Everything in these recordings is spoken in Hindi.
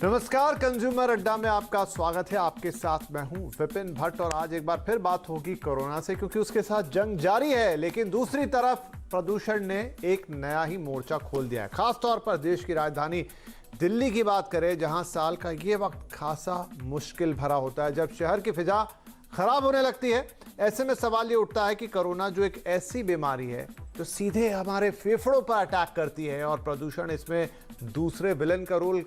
नमस्कार, कंज्यूमर अड्डा में आपका स्वागत है। आपके साथ मैं हूं विपिन भट्ट और आज एक बार फिर बात होगी कोरोना से, क्योंकि उसके साथ जंग जारी है। लेकिन दूसरी तरफ प्रदूषण ने एक नया ही मोर्चा खोल दिया है। खासतौर पर देश की राजधानी दिल्ली की बात करें, जहां साल का ये वक्त खासा मुश्किल भरा होता है, जब शहर की फिजा खराब होने लगती है। ऐसे में सवाल ये उठता है कि कोरोना जो एक ऐसी बीमारी है जो सीधे हमारे फेफड़ों पर अटैक करती है और प्रदूषण इसमें दूसरे विलन का रोल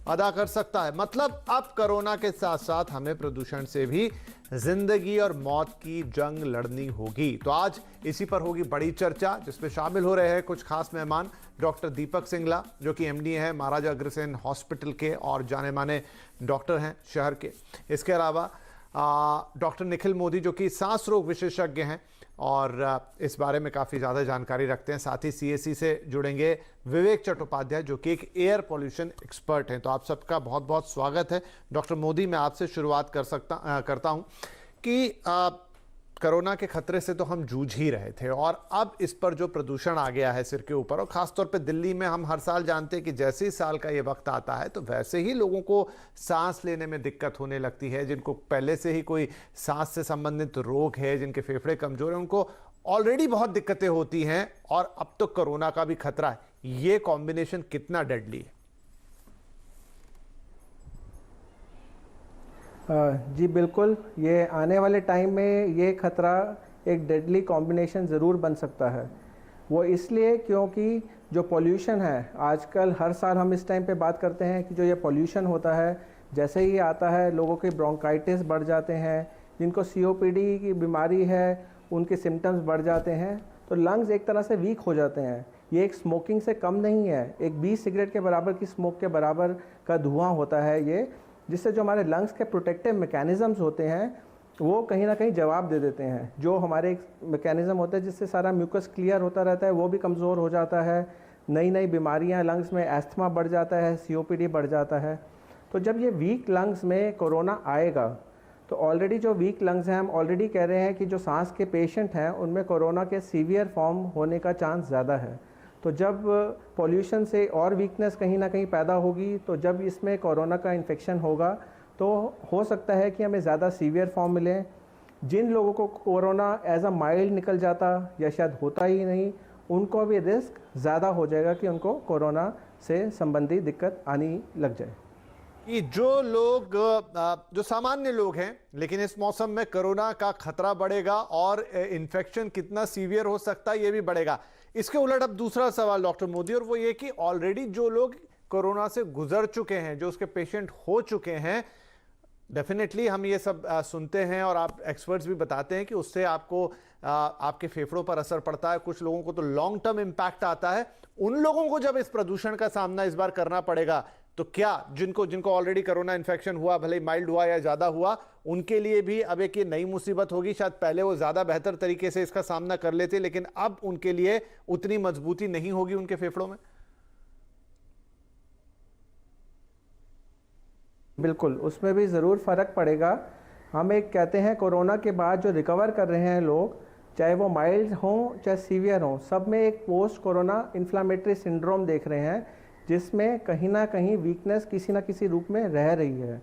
अदा कर सकता है। मतलब अब कोरोना के साथ साथ हमें प्रदूषण से भी जिंदगी और मौत की जंग लड़नी होगी। तो आज इसी पर होगी बड़ी चर्चा, जिसमें शामिल हो रहे हैं कुछ खास मेहमान। डॉक्टर दीपक सिंगला, जो कि एमडी हैं महाराजा अग्रसेन हॉस्पिटल के और जाने माने डॉक्टर हैं शहर के। इसके अलावा डॉक्टर निखिल मोदी, जो कि सांस रोग विशेषज्ञ हैं और इस बारे में काफ़ी ज़्यादा जानकारी रखते हैं। साथ ही सीएससी से जुड़ेंगे विवेक चट्टोपाध्याय, जो कि एक एयर पॉल्यूशन एक्सपर्ट हैं। तो आप सबका बहुत बहुत स्वागत है। डॉक्टर मोदी, मैं आपसे शुरुआत करता हूं कि कोरोना के खतरे से तो हम जूझ ही रहे थे और अब इस पर जो प्रदूषण आ गया है सिर के ऊपर, और ख़ासतौर पे दिल्ली में हम हर साल जानते हैं कि जैसे ही साल का ये वक्त आता है तो वैसे ही लोगों को सांस लेने में दिक्कत होने लगती है। जिनको पहले से ही कोई सांस से संबंधित रोग है, जिनके फेफड़े कमज़ोर हैं, उनको ऑलरेडी बहुत दिक्कतें होती हैं और अब तो कोरोना का भी खतरा है। ये कॉम्बिनेशन कितना डेडली है? जी बिल्कुल, ये आने वाले टाइम में ये खतरा एक डेडली कॉम्बिनेशन ज़रूर बन सकता है। वो इसलिए क्योंकि जो पोल्यूशन है, आजकल हर साल हम इस टाइम पे बात करते हैं कि जो ये पोल्यूशन होता है, जैसे ही आता है लोगों के ब्रोंकाइटिस बढ़ जाते हैं। जिनको सीओपीडी की बीमारी है उनके सिम्टम्स बढ़ जाते हैं, तो लंग्स एक तरह से वीक हो जाते हैं। ये एक स्मोकिंग से कम नहीं है, एक 20 सिगरेट के बराबर की स्मोक के बराबर का धुआं होता है ये, जिससे जो हमारे लंग्स के प्रोटेक्टिव मैकेनिज़म्स होते हैं वो कहीं ना कहीं जवाब दे देते हैं। जो हमारे एक मैकेनिज़्म होता है जिससे सारा म्यूकस क्लियर होता रहता है, वो भी कमज़ोर हो जाता है। नई नई बीमारियां लंग्स में, एस्थमा बढ़ जाता है, सीओपीडी बढ़ जाता है। तो जब ये वीक लंग्स में कोरोना आएगा तो ऑलरेडी जो वीक लंग्स हैं, हम ऑलरेडी कह रहे हैं कि जो सांस के पेशेंट हैं उनमें कोरोना के सीवियर फॉर्म होने का चांस ज़्यादा है। तो जब पॉल्यूशन से और वीकनेस कहीं ना कहीं पैदा होगी, तो जब इसमें कोरोना का इन्फेक्शन होगा तो हो सकता है कि हमें ज़्यादा सीवियर फॉर्म मिले। जिन लोगों को कोरोना एज अ माइल्ड निकल जाता या शायद होता ही नहीं, उनको भी रिस्क ज़्यादा हो जाएगा कि उनको कोरोना से संबंधी दिक्कत आनी लग जाए। कि जो लोग जो सामान्य लोग हैं, लेकिन इस मौसम में कोरोना का खतरा बढ़ेगा और इन्फेक्शन कितना सीवियर हो सकता है ये भी बढ़ेगा। इसके उलट अब दूसरा सवाल डॉक्टर मोदी, और वो ये कि ऑलरेडी जो लोग कोरोना से गुजर चुके हैं, जो उसके पेशेंट हो चुके हैं, डेफिनेटली हम ये सब सुनते हैं और आप एक्सपर्ट्स भी बताते हैं कि उससे आपको आपके फेफड़ों पर असर पड़ता है। कुछ लोगों को तो लॉन्ग टर्म इंपैक्ट आता है। उन लोगों को जब इस प्रदूषण का सामना इस बार करना पड़ेगा, तो क्या जिनको ऑलरेडी कोरोना इन्फेक्शन हुआ, भले माइल्ड हुआ या ज्यादा हुआ, उनके लिए भी अब एक ये नई मुसीबत होगी? शायद पहले वो ज्यादा बेहतर तरीके से इसका सामना कर लेते, लेकिन अब उनके लिए उतनी मजबूती नहीं होगी उनके फेफड़ों में। बिल्कुल, उसमें भी ज़रूर फ़र्क पड़ेगा। हम एक कहते हैं कोरोना के बाद जो रिकवर कर रहे हैं लोग, चाहे वो माइल्ड हों चाहे सीवियर हों, सब में एक पोस्ट कोरोना इन्फ्लामेटरी सिंड्रोम देख रहे हैं, जिसमें कहीं ना कहीं वीकनेस किसी ना किसी रूप में रह रही है।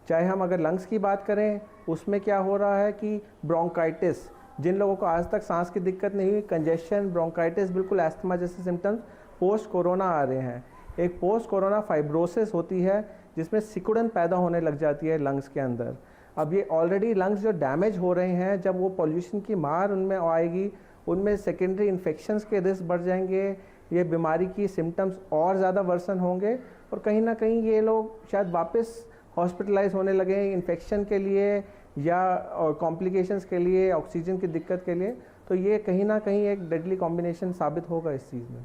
चाहे हम अगर लंग्स की बात करें, उसमें क्या हो रहा है कि ब्रोंकाइटिस, जिन लोगों को आज तक सांस की दिक्कत नहीं हुई, कंजेशन, ब्रोंकाइटिस, बिल्कुल एस्थमा जैसे सिम्टम्स पोस्ट कोरोना आ रहे हैं। एक पोस्ट कोरोना फाइब्रोसिस होती है जिसमें सिकुड़न पैदा होने लग जाती है लंग्स के अंदर। अब ये ऑलरेडी लंग्स जो डैमेज हो रहे हैं, जब वो पॉल्यूशन की मार उनमें आएगी, उनमें सेकेंडरी इन्फेक्शंस के रिस्क बढ़ जाएंगे, ये बीमारी की सिम्टम्स और ज़्यादा वर्सन होंगे और कहीं ना कहीं ये लोग शायद वापस हॉस्पिटलाइज होने लगे इन्फेक्शन के लिए या कॉम्प्लिकेशंस के लिए, ऑक्सीजन की दिक्कत के लिए। तो ये कहीं ना कहीं एक डेडली कॉम्बिनेशन साबित होगा इस चीज़ में।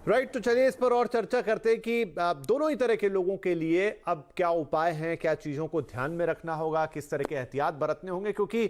राइट, तो चलिए इस पर और चर्चा करते हैं कि दोनों ही तरह के लोगों के लिए अब क्या उपाय हैं, क्या चीज़ों को ध्यान में रखना होगा, किस तरह के एहतियात बरतने होंगे, क्योंकि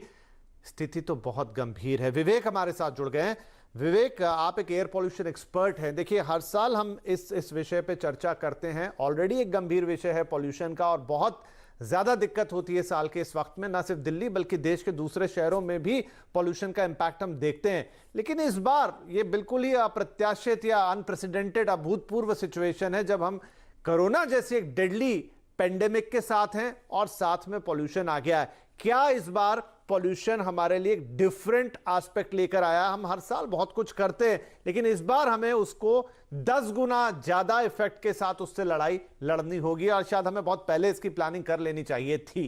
स्थिति तो बहुत गंभीर है। विवेक हमारे साथ जुड़ गए हैं। विवेक, आप एक एयर पॉल्यूशन एक्सपर्ट हैं। देखिए, हर साल हम इस विषय पे चर्चा करते हैं। ऑलरेडी एक गंभीर विषय है पॉल्यूशन का और बहुत ज्यादा दिक्कत होती है साल के इस वक्त में। ना सिर्फ दिल्ली बल्कि देश के दूसरे शहरों में भी पॉल्यूशन का इंपैक्ट हम देखते हैं। लेकिन इस बार ये बिल्कुल ही अप्रत्याशित या अनप्रेसिडेंटेड, अभूतपूर्व सिचुएशन है, जब हम कोरोना जैसी एक डेडली पेंडेमिक के साथ हैं और साथ में पॉल्यूशन आ गया है। क्या इस बार पॉल्यूशन हमारे लिए एक डिफरेंट एस्पेक्ट लेकर आया? हम हर साल बहुत कुछ करते हैं, लेकिन इस बार हमें उसको 10 गुना ज्यादा इफेक्ट के साथ उससे लड़ाई लड़नी होगी और शायद हमें बहुत पहले इसकी प्लानिंग कर लेनी चाहिए थी।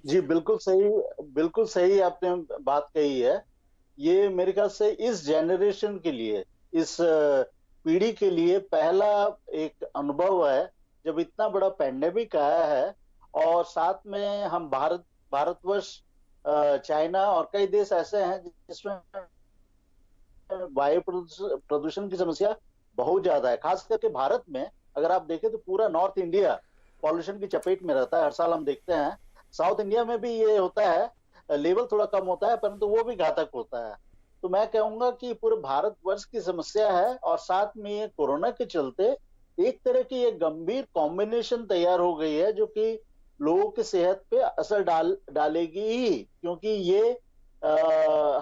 जी बिल्कुल सही आपने बात कही है। ये मेरे ख्याल से इस जनरेशन के लिए, इस पीढ़ी के लिए पहला एक अनुभव है जब इतना बड़ा पेंडेमिक आया है और साथ में हम भारतवर्ष, चाइना और कई देश ऐसे हैं जिसमें वायु प्रदूषण की समस्या बहुत ज्यादा है। खास करके भारत में अगर आप देखें तो पूरा नॉर्थ इंडिया पॉल्यूशन की चपेट में रहता है। हर साल हम देखते हैं साउथ इंडिया में भी ये होता है, लेवल थोड़ा कम होता है परंतु वो भी घातक होता है। तो मैं कहूंगा कि पूरे भारतवर्ष की समस्या है और साथ में ये कोरोना के चलते एक तरह की एक गंभीर कॉम्बिनेशन तैयार हो गई है जो कि लोगों की सेहत पे असर डालेगी ही, क्योंकि ये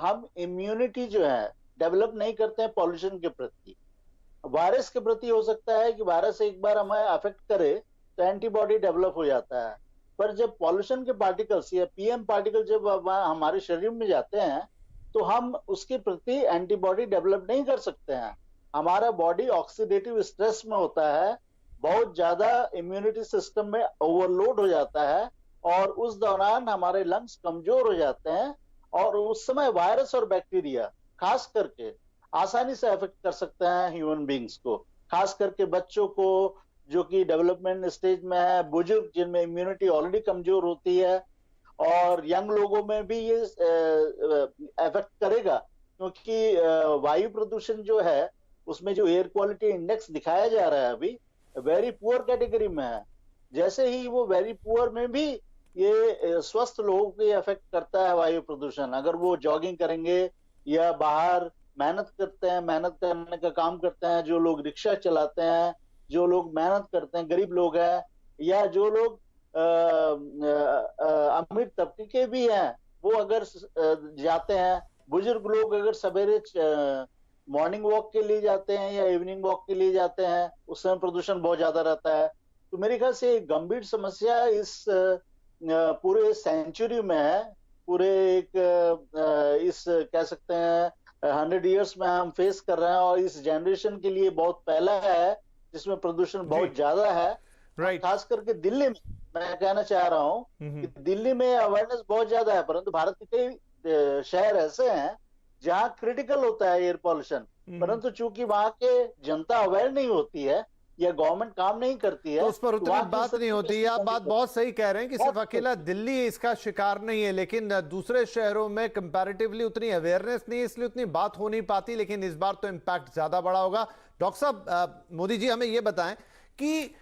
हम इम्यूनिटी जो है डेवलप नहीं करते हैं पॉल्यूशन के प्रति। वायरस के प्रति हो सकता है कि वायरस एक बार हमें अफेक्ट करे तो एंटीबॉडी डेवलप हो जाता है, पर जब पॉल्यूशन के पार्टिकल्स या पीएम पार्टिकल जब हमारे शरीर में जाते हैं तो हम उसके प्रति एंटीबॉडी डेवलप नहीं कर सकते हैं। हमारा बॉडी ऑक्सीडेटिव स्ट्रेस में होता है, बहुत ज्यादा इम्यूनिटी सिस्टम में ओवरलोड हो जाता है और उस दौरान हमारे लंग्स कमजोर हो जाते हैं और उस समय वायरस और बैक्टीरिया खास करके आसानी से अफेक्ट कर सकते हैं ह्यूमन बींग्स को, खास करके बच्चों को जो कि डेवलपमेंट स्टेज में है, बुजुर्ग जिनमें इम्यूनिटी ऑलरेडी कमजोर होती है, और यंग लोगों में भी ये अफेक्ट करेगा क्योंकि वायु प्रदूषण जो है उसमें जो एयर क्वालिटी इंडेक्स दिखाया जा रहा है अभी वेरी पुअर कैटेगरी में है। जैसे ही वो वेरी पुअर में भी ये स्वस्थ लोगों को अफेक्ट करता है वायु प्रदूषण। अगर वो जॉगिंग करेंगे या बाहर मेहनत करने का काम करते हैं, जो लोग रिक्शा चलाते हैं, जो लोग मेहनत करते हैं, गरीब लोग हैं, या जो लोग अमीर तबके के भी हैं, वो अगर जाते हैं, बुजुर्ग लोग अगर सवेरे मॉर्निंग वॉक के लिए जाते हैं या इवनिंग वॉक के लिए जाते हैं, उस समय प्रदूषण बहुत ज्यादा रहता है। तो मेरे ख्याल से एक गंभीर समस्या इस पूरे सेंचुरी में है, पूरे एक इस कह सकते हैं 100 इयर्स में हम फेस कर रहे हैं और इस जनरेशन के लिए बहुत पहला है जिसमें प्रदूषण बहुत ज्यादा है। राइट। खास करके दिल्ली में मैं कहना चाह रहा हूँ कि दिल्ली में अवेयरनेस बहुत ज्यादा है, परंतु भारत के कई शहर ऐसे हैं जहाँ क्रिटिकल होता है एयर पॉल्यूशन, परंतु चूंकि वहां के जनता अवेयर नहीं होती है या गवर्नमेंट काम नहीं करती है तो उस पर उतनी बात नहीं होती। आप बात बहुत सही कह रहे हैं कि सिर्फ अकेला दिल्ली इसका शिकार नहीं है, लेकिन दूसरे शहरों में कंपैरेटिवली उतनी अवेयरनेस नहीं है, इसलिए उतनी बात हो नहीं पाती। लेकिन इस बार तो इम्पैक्ट ज्यादा बड़ा होगा। डॉक्टर साहब, मोदी जी हमें यह बताएं कि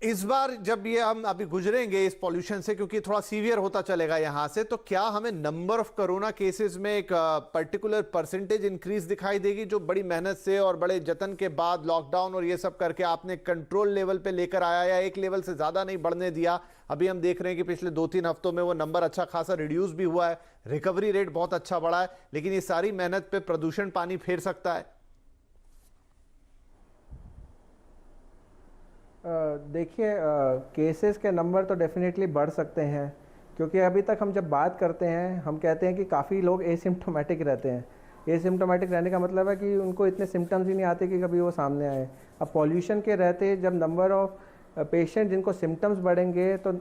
इस बार जब ये हम अभी गुजरेंगे इस पॉल्यूशन से, क्योंकि थोड़ा सीवियर होता चलेगा यहां से, तो क्या हमें नंबर ऑफ कोरोना केसेस में एक पर्टिकुलर परसेंटेज इंक्रीज दिखाई देगी जो बड़ी मेहनत से और बड़े जतन के बाद लॉकडाउन और ये सब करके आपने कंट्रोल लेवल पे लेकर आया, या एक लेवल से ज्यादा नहीं बढ़ने दिया? अभी हम देख रहे हैं कि पिछले 2-3 हफ्तों में वो नंबर अच्छा खासा रिड्यूस भी हुआ है, रिकवरी रेट बहुत अच्छा बढ़ा है, लेकिन ये सारी मेहनत पे प्रदूषण पानी फेर सकता है? देखिए, केसेस के नंबर तो डेफिनेटली बढ़ सकते हैं, क्योंकि अभी तक हम जब बात करते हैं हम कहते हैं कि काफ़ी लोग एसिम्प्टोमेटिक रहते हैं। एसिम्प्टोमेटिक रहने का मतलब है कि उनको इतने सिम्टम्स ही नहीं आते कि कभी वो सामने आए। अब पॉल्यूशन के रहते जब नंबर ऑफ पेशेंट जिनको सिम्टम्स बढ़ेंगे तो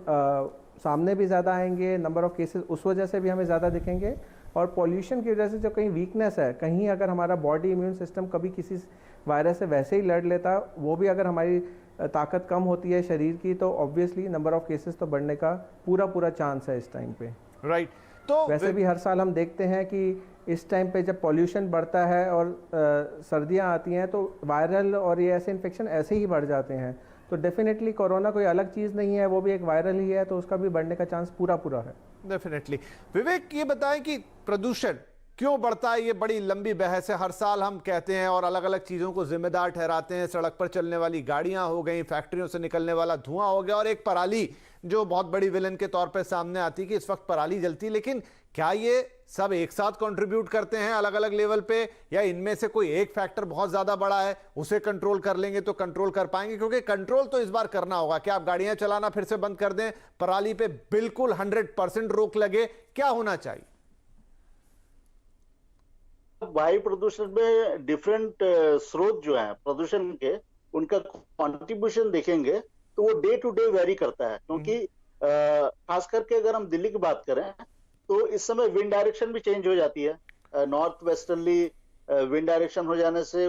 सामने भी ज़्यादा आएंगे, नंबर ऑफ केसेस उस वजह से भी हमें ज़्यादा दिखेंगे। और पॉल्यूशन की वजह से जो कहीं वीकनेस है, कहीं अगर हमारा बॉडी इम्यून सिस्टम कभी किसी वायरस से वैसे ही लड़ लेता, वो भी अगर हमारी ताकत कम होती है शरीर की, तो ऑब्वियसली नंबर ऑफ केसेस तो बढ़ने का पूरा चांस है इस टाइम पे। राइट। तो वैसे भी हर साल हम देखते हैं कि इस टाइम पे जब पॉल्यूशन बढ़ता है और सर्दियां आती हैं तो वायरल और ये ऐसे इन्फेक्शन ऐसे ही बढ़ जाते हैं। तो डेफिनेटली कोरोना कोई अलग चीज़ नहीं है, वो भी एक वायरल ही है, तो उसका भी बढ़ने का चांस पूरा है। डेफिनेटली। विवेक, ये बताएं कि प्रदूषण क्यों बढ़ता है, ये बड़ी लंबी बहस है। हर साल हम कहते हैं और अलग अलग चीज़ों को जिम्मेदार ठहराते हैं। सड़क पर चलने वाली गाड़ियां हो गई, फैक्ट्रियों से निकलने वाला धुआं हो गया, और एक पराली जो बहुत बड़ी विलन के तौर पे सामने आती कि इस वक्त पराली जलती। लेकिन क्या ये सब एक साथ कंट्रीब्यूट करते हैं अलग अलग लेवल पे, या इनमें से कोई एक फैक्टर बहुत ज्यादा बड़ा है, उसे कंट्रोल कर लेंगे तो कंट्रोल कर पाएंगे? क्योंकि कंट्रोल तो इस बार करना होगा। क्या आप गाड़ियां चलाना फिर से बंद कर दें, पराली पे बिल्कुल 100% रोक लगे, क्या होना चाहिए? वायु प्रदूषण में डिफरेंट स्रोत जो हैं प्रदूषण के, उनका कंट्रीब्यूशन देखेंगे तो वो डे टू डे वेरी करता है। क्योंकि खास करके अगर हम दिल्ली की बात करें तो इस समय विंड डायरेक्शन भी चेंज हो जाती है। नॉर्थ वेस्टर्ली विंड डायरेक्शन हो जाने से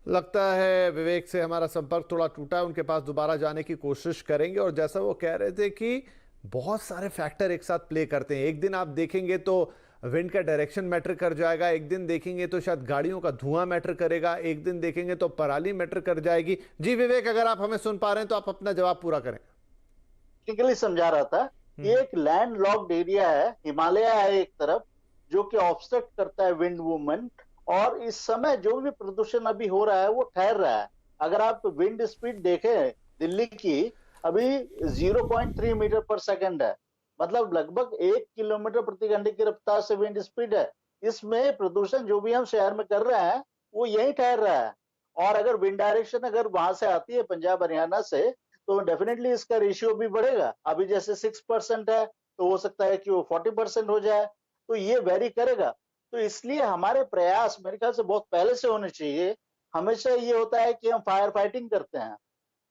लगता है विवेक से हमारा संपर्क थोड़ा टूटा है। उनके पास दोबारा जाने की कोशिश करेंगे। और जैसा वो कह रहे थे कि बहुत सारे फैक्टर एक साथ प्ले करते हैं। एक दिन आप देखेंगे तो विंड का डायरेक्शन मैटर कर जाएगा, एक दिन देखेंगे तो शायद गाड़ियों का धुआं मैटर करेगा, एक दिन देखेंगे तो पराली मैटर कर जाएगी। जी विवेक, अगर आप हमें सुन पा रहे हैं तो आप अपना जवाब पूरा करें। टेक्निकली समझा रहा था। ये एक लैंड लॉक्ड एरिया है, हिमालय है एक तरफ, जो कि ऑब्स्ट्रक्ट करता है विंड मूवमेंट। और इस समय जो भी प्रदूषण अभी हो रहा है वो ठहर रहा है। अगर आप विंड स्पीड देखें दिल्ली की, अभी 0.3 मीटर पर सेकंड है, मतलब लगभग 1 किलोमीटर प्रति घंटे की रफ्तार से विंड स्पीड है। इसमें प्रदूषण जो भी हम शहर में कर रहे हैं वो यही ठहर रहा है। और अगर विंड डायरेक्शन अगर वहां से आती है पंजाब हरियाणा से, तो डेफिनेटली इसका रेशियो भी बढ़ेगा। अभी जैसे 6% है तो हो सकता है कि वो 40% हो जाए। तो ये वेरी करेगा। तो इसलिए हमारे प्रयास मेरे ख्याल से बहुत पहले से होने चाहिए। हमेशा ये होता है कि हम फायर फाइटिंग करते हैं,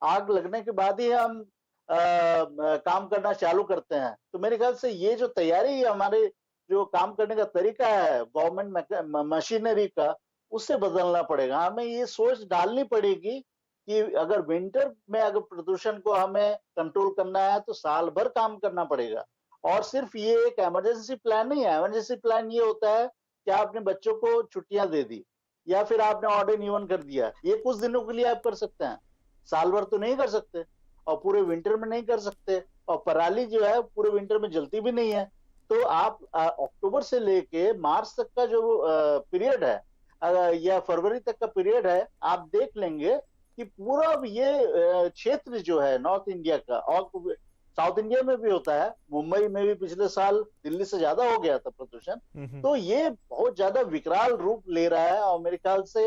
आग लगने के बाद ही हम काम करना चालू करते हैं। तो मेरे ख्याल से ये जो तैयारी है, हमारे जो काम करने का तरीका है गवर्नमेंट मशीनरी का, उससे बदलना पड़ेगा। हमें ये सोच डालनी पड़ेगी कि अगर विंटर में अगर प्रदूषण को हमें कंट्रोल करना है तो साल भर काम करना पड़ेगा। और सिर्फ ये एक इमरजेंसी प्लान नहीं है। इमरजेंसी प्लान ये होता है कि आपने बच्चों को छुट्टियां दे दी या फिर आपने ऑर्डर न्यून कर दिया, ये कुछ दिनों के लिए आप कर सकते हैं, साल भर तो नहीं कर सकते, और पूरे विंटर में नहीं कर सकते। और पराली जो है पूरे विंटर में जलती भी नहीं है। तो आप अक्टूबर से लेके मार्च तक का जो पीरियड है या फरवरी तक का पीरियड है, आप देख लेंगे कि पूरा ये क्षेत्र जो है नॉर्थ इंडिया का, और साउथ इंडिया में भी होता है, मुंबई में भी पिछले साल दिल्ली से ज्यादा हो गया था प्रदूषण। तो ये बहुत ज्यादा विकराल रूप ले रहा है। और मेरे ख्याल से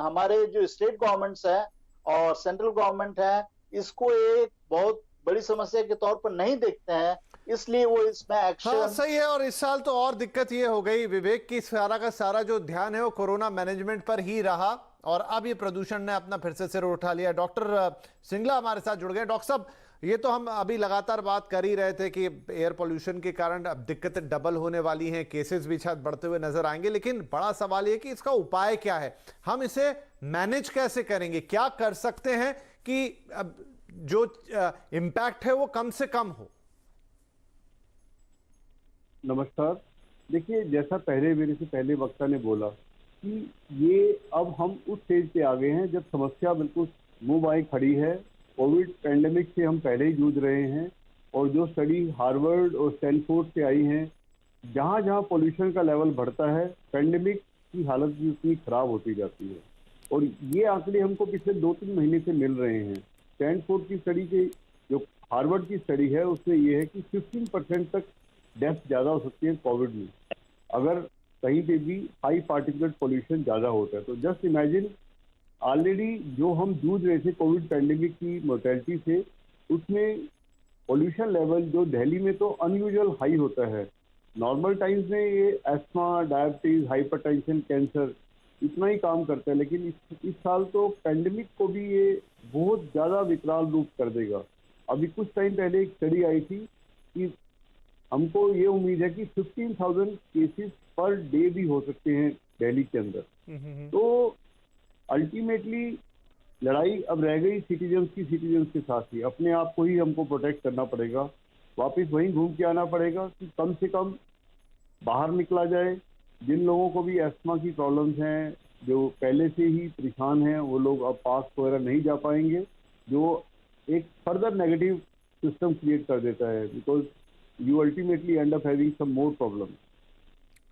हमारे जो स्टेट गवर्नमेंट्स है और सेंट्रल गवर्नमेंट है, इसको एक बहुत बड़ी समस्या के तौर पर नहीं देखते हैं, इसलिए वो इसमें एक्शन। हाँ सही है। और इस साल तो और दिक्कत ये हो गई विवेक की सारा का सारा जो ध्यान है वो कोरोना मैनेजमेंट पर ही रहा, और अब ये प्रदूषण ने अपना फिर से सिर उठा लिया। डॉक्टर सिंगला हमारे साथ जुड़ गए। डॉक्टर साहब, ये तो हम अभी लगातार बात कर ही रहे थे कि एयर पोल्यूशन के कारण अब दिक्कतें डबल होने वाली हैं, केसेस भी शायद बढ़ते हुए नजर आएंगे। लेकिन बड़ा सवाल ये कि इसका उपाय क्या है, हम इसे मैनेज कैसे करेंगे, क्या कर सकते हैं कि अब जो इम्पैक्ट है वो कम से कम हो? नमस्कार। देखिए, जैसा मेरे से पहले वक्ता ने बोला कि ये अब हम उस स्टेज पे आ गए हैं जब समस्या बिल्कुल मुंह बाएं खड़ी है। कोविड पैंडेमिक से हम पहले ही जूझ रहे हैं, और जो स्टडी हार्वर्ड और स्टैनफोर्ड से आई हैं, जहाँ जहाँ पोल्यूशन का लेवल बढ़ता है पैंडेमिक की हालत भी उतनी खराब होती जाती है। और ये आंकड़े हमको पिछले 2-3 महीने से मिल रहे हैं। स्टैनफोर्ड की स्टडी के जो हार्वर्ड की स्टडी है उसमें ये है कि 15% तक डेथ ज़्यादा हो सकती है कोविड में, अगर कहीं पे भी हाई पार्टिकुलेट पोल्यूशन ज़्यादा होता है। तो जस्ट इमेजिन, ऑलरेडी जो हम जूझ रहे थे कोविड पैंडेमिक की मोर्टेलिटी से, उसमें पोल्यूशन लेवल जो दिल्ली में तो अनयूजुअल हाई होता है। नॉर्मल टाइम्स में ये एस्थमा, डायबिटीज, हाइपरटेंशन, कैंसर इतना ही काम करता है, लेकिन इस साल तो पैंडेमिक को भी ये बहुत ज़्यादा विकराल रूप कर देगा। अभी कुछ टाइम पहले एक स्टडी आई थी कि हमको ये उम्मीद है कि 15,000 केसेस पर डे भी हो सकते हैं दिल्ली के अंदर। तो अल्टीमेटली लड़ाई अब रह गई सिटीजन्स के साथ ही। अपने आप को ही हमको प्रोटेक्ट करना पड़ेगा, वापस वहीं घूम के आना पड़ेगा कि कम से कम बाहर निकला जाए। जिन लोगों को भी एस्थमा की प्रॉब्लम्स हैं, जो पहले से ही परेशान हैं, वो लोग अब पास वगैरह नहीं जा पाएंगे। जो एक फर्दर नेगेटिव सिस्टम क्रिएट कर देता है, because you ultimately end up having some more problem.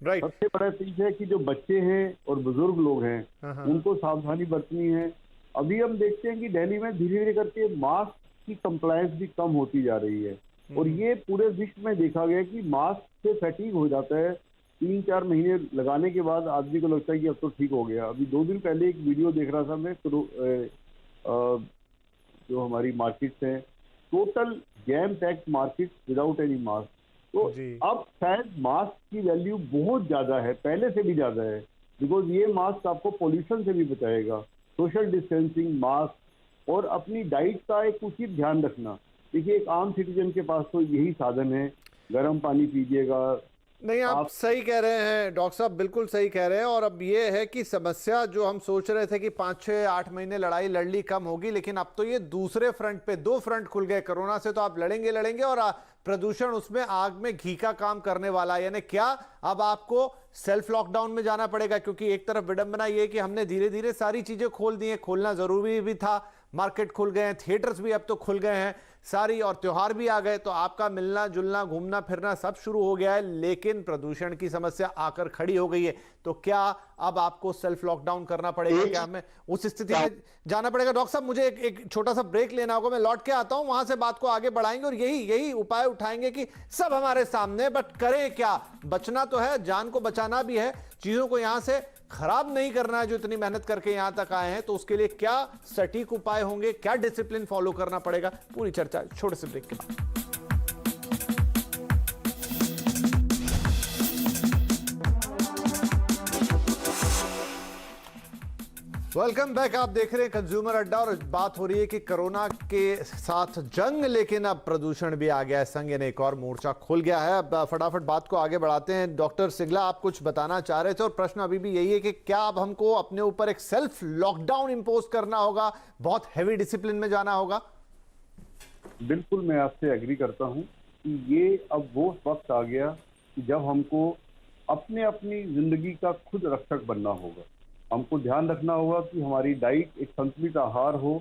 Right. सबसे बड़ा चीज है कि जो बच्चे हैं और बुजुर्ग लोग हैं उनको सावधानी बरतनी है। अभी हम देखते हैं कि दिल्ली में धीरे धीरे करके मास्क की कंप्लायंस भी कम होती जा रही है, और ये पूरे विश्व में देखा गया कि मास्क से फैटीग हो जाता है। 3-4 महीने लगाने के बाद आदमी को लगता है कि अब तो ठीक हो गया। अभी 2 दिन पहले एक वीडियो देख रहा था मैं, जो हमारी मार्केट्स हैं, total jam packed market without any mask. तो अब शायद मास्क की वैल्यू बहुत ज्यादा है, पहले से भी ज्यादा है, बिकॉज ये मास्क आपको पोल्यूशन से भी बचाएगा। सोशल डिस्टेंसिंग, मास्क और अपनी डाइट का एक उचित ध्यान रखना। देखिए, एक आम सिटीजन के पास तो यही साधन है, गर्म पानी पीजिएगा। नहीं, आप सही कह रहे हैं डॉक्टर साहब, बिल्कुल सही कह रहे हैं। और अब ये है कि समस्या जो हम सोच रहे थे कि 5-6-8 महीने लड़ाई लड़ ली, कम होगी, लेकिन अब तो ये दूसरे फ्रंट पे 2 फ्रंट खुल गए। कोरोना से तो आप लड़ेंगे और प्रदूषण उसमें आग में घी का काम करने वाला है। यानी क्या अब आपको सेल्फ लॉकडाउन में जाना पड़ेगा? क्योंकि एक तरफ विडंबना ये कि हमने धीरे धीरे सारी चीजें खोल दी हैं, खोलना जरूरी भी था, मार्केट खुल गए हैं, थिएटर्स भी अब तो खुल गए हैं सारी, और त्योहार भी आ गए, तो आपका मिलना जुलना घूमना फिरना सब शुरू हो गया है, लेकिन प्रदूषण की समस्या आकर खड़ी हो गई है। तो क्या अब आपको सेल्फ लॉकडाउन करना पड़ेगा? क्या हमें उस स्थिति में जाना पड़ेगा? डॉक्टर साहब, मुझे एक छोटा सा ब्रेक लेना होगा, मैं लौट के आता हूं, वहां से बात को आगे बढ़ाएंगे और यही उपाय उठाएंगे कि सब हमारे सामने, बट करें क्या? बचना तो है, जान को बचाना भी है, चीजों को यहां से खराब नहीं करना है जो इतनी मेहनत करके यहां तक आए हैं। तो उसके लिए क्या सटीक उपाय होंगे, क्या डिसिप्लिन फॉलो करना पड़ेगा, पूरी चर्चा छोटे से ब्रेक के बाद। Welcome back. आप देख रहे हैं कंज्यूमर अड्डा और बात हो रही है कि कोरोना के साथ जंग, लेकिन अब प्रदूषण भी आ गया है संग, यानी एक और मोर्चा खुल गया है। अब फटाफट बात को आगे बढ़ाते हैं। डॉक्टर सिंगला, आप कुछ बताना चाह रहे थे और प्रश्न अभी भी यही है कि क्या अब हमको अपने ऊपर एक सेल्फ लॉकडाउन इंपोज करना होगा, बहुत हैवी डिसिप्लिन में जाना होगा? बिल्कुल, मैं आपसे एग्री करता हूं कि ये अब वो वक्त आ गया कि जब हमको अपनी जिंदगी का खुद रक्षक बनना होगा। हमको ध्यान रखना होगा कि हमारी डाइट एक संतुलित आहार हो,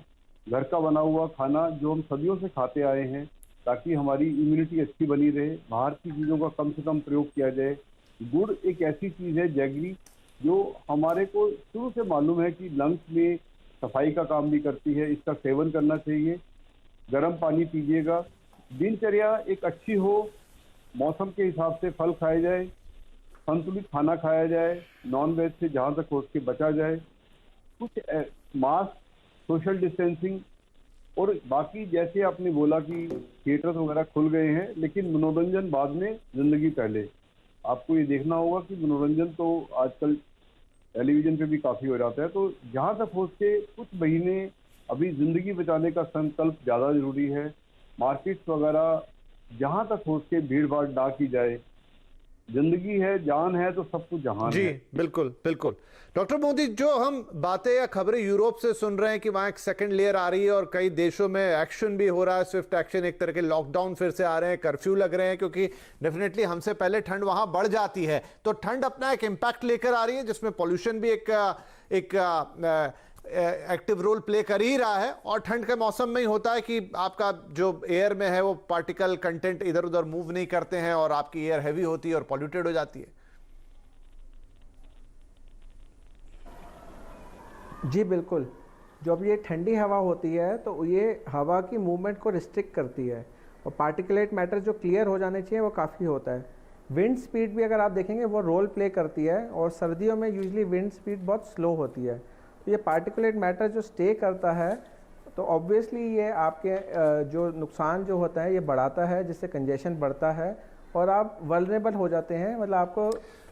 घर का बना हुआ खाना जो हम सदियों से खाते आए हैं, ताकि हमारी इम्यूनिटी अच्छी बनी रहे। बाहर की चीज़ों का कम से कम प्रयोग किया जाए। गुड़ एक ऐसी चीज़ है, जैगरी, जो हमारे को शुरू से मालूम है कि लंग्स में सफाई का काम भी करती है, इसका सेवन करना चाहिए। गर्म पानी पीजिएगा। दिनचर्या एक अच्छी हो, मौसम के हिसाब से फल खाए जाए, संतुलित खाना खाया जाए, नॉन वेज से जहाँ तक हो सके बचा जाए, कुछ मास्क, सोशल डिस्टेंसिंग, और बाकी जैसे आपने बोला कि थिएटर्स वगैरह खुल गए हैं, लेकिन मनोरंजन बाद में, जिंदगी पहले। आपको ये देखना होगा कि मनोरंजन तो आजकल टेलीविजन पे भी काफ़ी हो जाता है, तो जहाँ तक हो सके कुछ महीने अभी जिंदगी बचाने का संकल्प ज़्यादा जरूरी है। मार्केट्स वगैरह जहाँ तक हो सके भीड़ भाड़ ना की जाए। जिंदगी है, जान है, तो सब कुछ जहान जी, है। बिल्कुल बिल्कुल। डॉक्टर मोदी, जो हम बातें या खबरें यूरोप से सुन रहे हैं कि वहां एक सेकंड लेयर आ रही है और कई देशों में एक्शन भी हो रहा है, स्विफ्ट एक्शन, एक तरह के लॉकडाउन फिर से आ रहे हैं, कर्फ्यू लग रहे हैं, क्योंकि डेफिनेटली हमसे पहले ठंड वहां बढ़ जाती है, तो ठंड अपना एक इम्पैक्ट लेकर आ रही है, जिसमें पॉल्यूशन भी एक एक्टिव रोल प्ले कर ही रहा है। और ठंड के मौसम में ही होता है कि आपका जो एयर में है वो पार्टिकल कंटेंट इधर उधर मूव नहीं करते हैं और आपकी एयर हैवी होती है और पॉल्यूटेड हो जाती है। जी बिल्कुल। जब ये ठंडी हवा होती है तो ये हवा की मूवमेंट को रिस्ट्रिक्ट करती है, और पार्टिकुलेट मैटर जो क्लियर हो जाने चाहिए वो काफ़ी होता है। विंड स्पीड भी अगर आप देखेंगे वो रोल प्ले करती है, और सर्दियों में यूजुअली विंड स्पीड बहुत स्लो होती है। तो ये पार्टिकुलेट मैटर जो स्टे करता है, तो ऑब्वियसली ये आपके जो नुकसान जो होता है ये बढ़ाता है, जिससे कंजेशन बढ़ता है और आप वल्नरेबल हो जाते हैं। मतलब आपको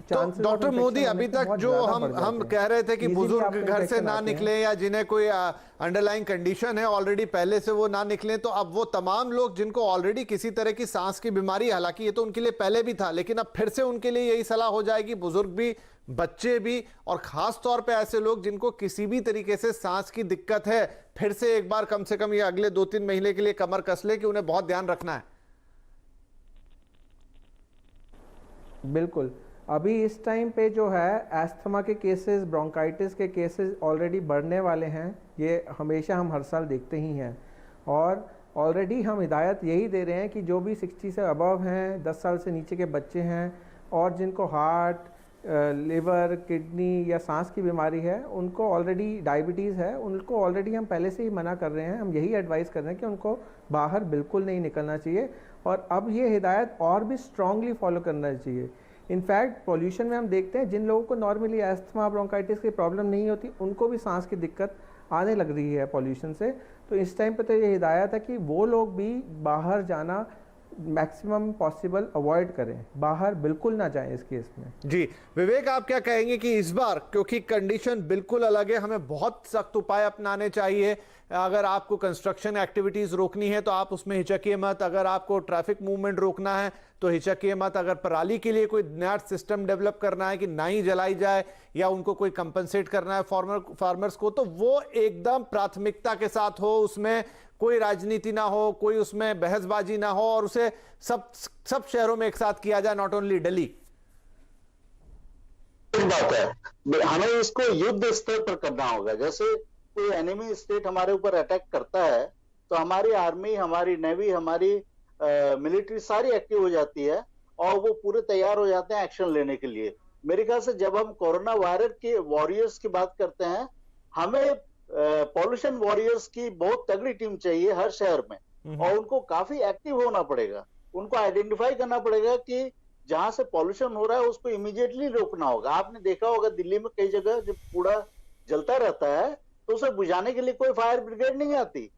तो डॉक्टर मोदी, अभी तक जो हम कह रहे थे कि बुजुर्ग घर से ना निकले या जिन्हें कोई अंडरलाइन कंडीशन है ऑलरेडी पहले से, वो ना निकले, तो अब वो तमाम लोग जिनको ऑलरेडी किसी तरह की सांस की बीमारी, हालांकि ये तो उनके लिए पहले भी था, लेकिन अब फिर से उनके लिए यही सलाह हो जाएगी, बुजुर्ग भी, बच्चे भी, और खास तौर पे ऐसे लोग जिनको किसी भी तरीके से सांस की दिक्कत है, फिर से एक बार कम से कम ये अगले 2-3 महीने के लिए कमर कस ले कि उन्हें बहुत ध्यान रखना है। बिल्कुल। अभी इस टाइम पे जो है एस्थमा के केसेस, ब्रोंकाइटिस के केसेस ऑलरेडी बढ़ने वाले हैं, ये हमेशा हम हर साल देखते ही हैं। और ऑलरेडी हम हिदायत यही दे रहे हैं कि जो भी 60 से अबव हैं, 10 साल से नीचे के बच्चे हैं और जिनको हार्ट, लिवर, किडनी या सांस की बीमारी है, उनको ऑलरेडी डायबिटीज़ है, उनको ऑलरेडी हम पहले से ही मना कर रहे हैं। हम यही एडवाइस कर रहे हैं कि उनको बाहर बिल्कुल नहीं निकलना चाहिए और अब ये हिदायत और भी स्ट्रांगली फॉलो करना चाहिए। इनफैक्ट पॉल्यूशन में हम देखते हैं जिन लोगों को नॉर्मली एस्थमा, ब्रोंकाइटिस की प्रॉब्लम नहीं होती, उनको भी सांस की दिक्कत आने लग रही है पॉल्यूशन से। तो इस टाइम पे तो ये हिदायत है कि वो लोग भी बाहर जाना मैक्सिमम पॉसिबल अवॉइड करें, बाहर बिल्कुल ना जाएं इस केस में। जी विवेक, आप क्या कहेंगे कि इस बार क्योंकि कंडीशन बिल्कुल अलग है, हमें बहुत सख्त उपाय अपनाने चाहिए। अगर आपको कंस्ट्रक्शन एक्टिविटीज रोकनी है तो आप उसमें हिचकिए मत, अगर आपको ट्रैफिक मूवमेंट रोकना है तो हिचकिए मत, अगर पराली के लिए कोई नया सिस्टम डेवलप करना है कि ना ही जलाई जाए या उनको कोई कंपनसेट करना है फार्मर्स को, तो वो एकदम प्राथमिकता के साथ हो, उसमें कोई राजनीति ना हो, कोई उसमें बहसबाजी ना हो और उसे सब शहरों में एक साथ किया जाए, नॉट ओनली दिल्ली। बात है, हमें इसको युद्ध स्तर पर करना होगा। जैसे कोई एनिमी स्टेट हमारे ऊपर अटैक करता है तो हमारी आर्मी, हमारी नेवी, हमारी मिलिट्री सारी एक्टिव हो जाती है और वो पूरे तैयार हो जाते हैं एक्शन लेने के लिए। मेरे ख्याल से जब हम कोरोना वायरस के वॉरियर्स की बात करते हैं, हमें पॉल्यूशन वॉरियर्स की बहुत तगड़ी टीम चाहिए हर शहर में और उनको काफी एक्टिव होना पड़ेगा। उनको आइडेंटिफाई करना पड़ेगा कि जहां से पॉल्यूशन हो रहा है उसको इमीडिएटली रोकना होगा। आपने देखा होगा दिल्ली में कई जगह जब कूड़ा जलता रहता है तो उसे बुझाने के लिए कोई फायर ब्रिगेड नहीं आती।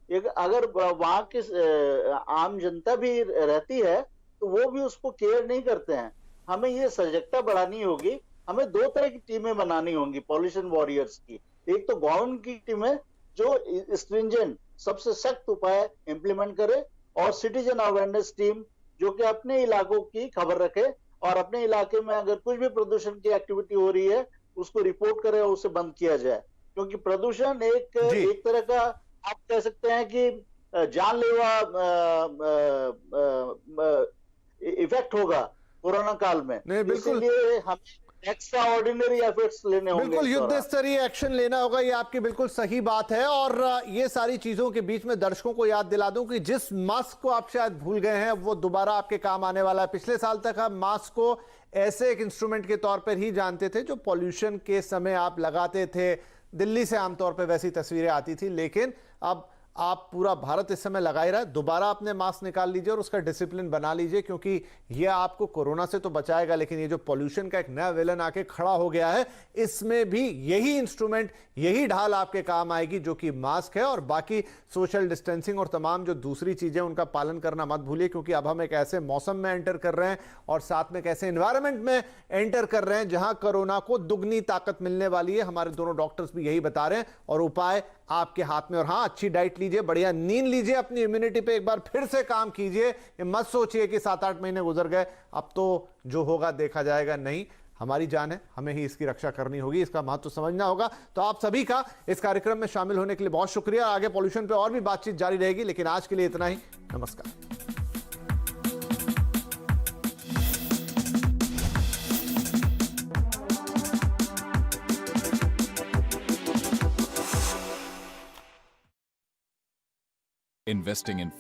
अगर वहां की आम जनता भी रहती है तो वो भी उसको केयर नहीं करते हैं। हमें ये सजगता बढ़ानी होगी। हमें दो तरह की टीमें बनानी होंगी पॉल्यूशन वॉरियर्स की। एक तो गवर्नमेंट की टीम है जो स्ट्रिंजेंट सबसे सख्त उपाय इंप्लीमेंट करे और सिटीजन अवेयरनेस टीम जो कि अपने इलाकों की खबर रखे और अपने इलाके में अगर कुछ भी प्रदूषण की एक्टिविटी हो रही है उसको रिपोर्ट करे और उसे बंद किया जाए। क्योंकि प्रदूषण एक तरह का आप कह सकते हैं कि जानलेवा इफेक्ट होगा कोरोना काल में। इसलिए हमें एक्स्ट्रा ऑर्डिनरी एफर्ट्स लेने होंगे। बिल्कुल युद्ध स्तरीय एक्शन लेना होगा, ये आपकी बिल्कुल सही बात है। और ये सारी चीजों के बीच में दर्शकों को याद दिला दूं कि जिस मास्क को आप शायद भूल गए हैं वो दोबारा आपके काम आने वाला है। पिछले साल तक आप मास्क को ऐसे एक इंस्ट्रूमेंट के तौर पर ही जानते थे जो पॉल्यूशन के समय आप लगाते थे। दिल्ली से आमतौर पर वैसी तस्वीरें आती थी, लेकिन अब आप पूरा भारत इस समय लगा ही रहा है। दोबारा अपने मास्क निकाल लीजिए और उसका डिसिप्लिन बना लीजिए, क्योंकि यह आपको कोरोना से तो बचाएगा, लेकिन ये जो पॉल्यूशन का एक नया विलन आके खड़ा हो गया है, इसमें भी यही इंस्ट्रूमेंट, यही ढाल आपके काम आएगी जो कि मास्क है। और बाकी सोशल डिस्टेंसिंग और तमाम जो दूसरी चीजें उनका पालन करना मत भूलिए, क्योंकि अब हम एक ऐसे मौसम में एंटर कर रहे हैं और साथ में एक ऐसे एनवायरमेंट में एंटर कर रहे हैं जहां कोरोना को दुगनी ताकत मिलने वाली है। हमारे दोनों डॉक्टर्स भी यही बता रहे हैं और उपाय आपके हाथ में। और हां, अच्छी डाइट लीजिए, बढ़िया नींद लीजिए, अपनी इम्यूनिटी पे एक बार फिर से काम कीजिए। ये मत सोचिए कि 7-8 महीने गुजर गए, अब तो जो होगा देखा जाएगा। नहीं, हमारी जान है, हमें ही इसकी रक्षा करनी होगी, इसका महत्व समझना होगा। तो आप सभी का इस कार्यक्रम में शामिल होने के लिए बहुत शुक्रिया। आगे पॉल्यूशन पे और भी बातचीत जारी रहेगी, लेकिन आज के लिए इतना ही। नमस्कार। Investing in